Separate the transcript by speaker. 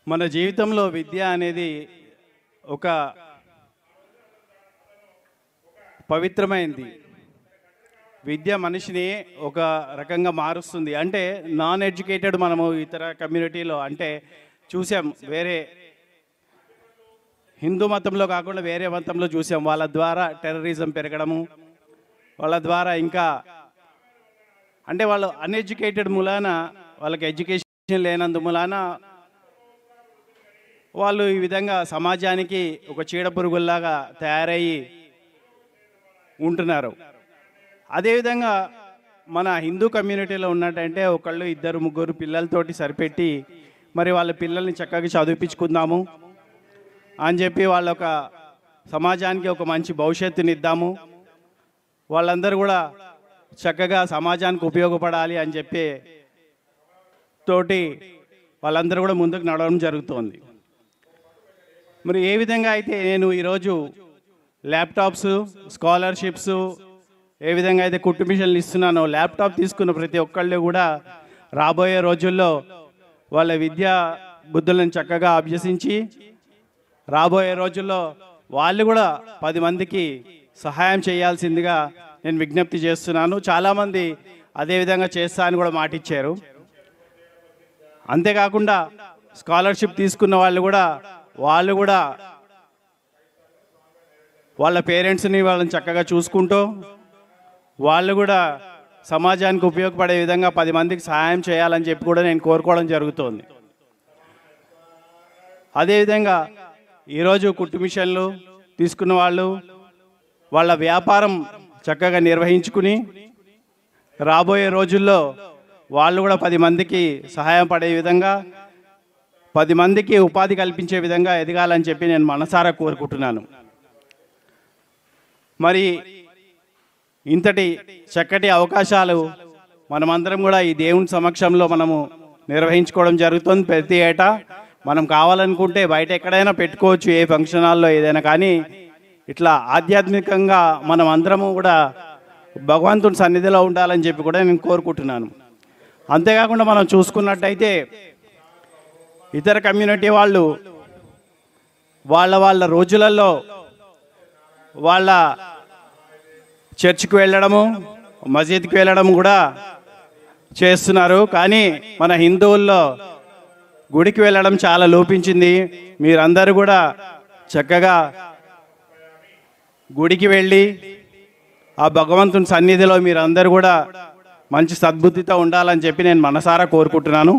Speaker 1: మన జీవితంలో విద్య అనేది ఒక పవిత్రమైనది. విద్య మనిషిని ఒక రకంగా మారుస్తుంది. అంటే నాన్ ఎడ్యుకేటెడ్ మనము ఇతర కమ్యూనిటీలో అంటే చూసాం, వేరే హిందూ మతంలో కాకుండా వేరే మతంలో చూసాం. వాళ్ళ ద్వారా టెర్రరిజం పెరగడము, వాళ్ళ ద్వారా ఇంకా అంటే వాళ్ళు అన్ఎడ్యుకేటెడ్ మూలాన, వాళ్ళకి ఎడ్యుకేషన్ లేనందు మూలాన వాళ్ళు ఈ విధంగా సమాజానికి ఒక చీడపురుగుల్లాగా తయారయ్యి ఉంటున్నారు. అదేవిధంగా మన హిందూ కమ్యూనిటీలో ఉన్నట్టంటే ఒకళ్ళు ఇద్దరు ముగ్గురు పిల్లలతోటి సరిపెట్టి మరి వాళ్ళ పిల్లల్ని చక్కగా చదివించుకుందాము అని చెప్పి వాళ్ళ ఒక సమాజానికి ఒక మంచి భవిష్యత్తుని ఇద్దాము, వాళ్ళందరూ కూడా చక్కగా సమాజానికి ఉపయోగపడాలి అని చెప్పి తోటి వాళ్ళందరూ కూడా ముందుకు నడవడం జరుగుతోంది. మరి ఏ విధంగా అయితే నేను ఈరోజు ల్యాప్టాప్స్, స్కాలర్షిప్స్, ఏ విధంగా అయితే కుట్టు మిషన్లు ఇస్తున్నానో, ల్యాప్టాప్ తీసుకున్న ప్రతి ఒక్కళ్ళు కూడా రాబోయే రోజుల్లో వాళ్ళ విద్యా బుద్ధులను చక్కగా అభ్యసించి రాబోయే రోజుల్లో వాళ్ళు కూడా 10 మందికి సహాయం చేయాల్సిందిగా నేను విజ్ఞప్తి చేస్తున్నాను. చాలామంది అదేవిధంగా చేస్తా అని కూడా మాటిచ్చారు. అంతేకాకుండా స్కాలర్షిప్ తీసుకున్న వాళ్ళు కూడా వాళ్ళ పేరెంట్స్ని వాళ్ళని చక్కగా చూసుకుంటూ వాళ్ళు కూడా సమాజానికి ఉపయోగపడే విధంగా 10 మందికి సహాయం చేయాలని చెప్పి కూడా నేను కోరుకోవడం జరుగుతోంది. అదేవిధంగా ఈరోజు కుట్టు మిషన్లు తీసుకున్న వాళ్ళు వాళ్ళ వ్యాపారం చక్కగా నిర్వహించుకుని రాబోయే రోజుల్లో వాళ్ళు కూడా 10 మందికి సహాయం పడే విధంగా, 10 మందికి ఉపాధి కల్పించే విధంగా ఎదగాలని చెప్పి నేను మనసారా కోరుకుంటున్నాను. మరి ఇంతటి చక్కటి అవకాశాలు మనమందరం కూడా ఈ దేవుని సమక్షంలో మనము నిర్వహించుకోవడం జరుగుతుంది. ప్రతి ఏటా మనం కావాలనుకుంటే బయట ఎక్కడైనా పెట్టుకోవచ్చు, ఏ ఫంక్షన్ హాల్లో ఏదైనా. కానీ ఇట్లా ఆధ్యాత్మికంగా మనం అందరము కూడా భగవంతుని సన్నిధిలో ఉండాలని చెప్పి కూడా నేను కోరుకుంటున్నాను. అంతేకాకుండా మనం చూసుకున్నట్టయితే ఇతర కమ్యూనిటీ వాళ్ళు వాళ్ళ రోజులలో వాళ్ళ చర్చికి వెళ్ళడము, మసీద్కి వెళ్ళడం కూడా చేస్తున్నారు. కానీ మన హిందువుల్లో గుడికి వెళ్ళడం చాలా లోపించింది. మీరందరూ కూడా చక్కగా గుడికి వెళ్ళి ఆ భగవంతుని సన్నిధిలో మీరందరూ కూడా మంచి సద్బుద్ధితో ఉండాలని చెప్పి నేను మనసారా కోరుకుంటున్నాను.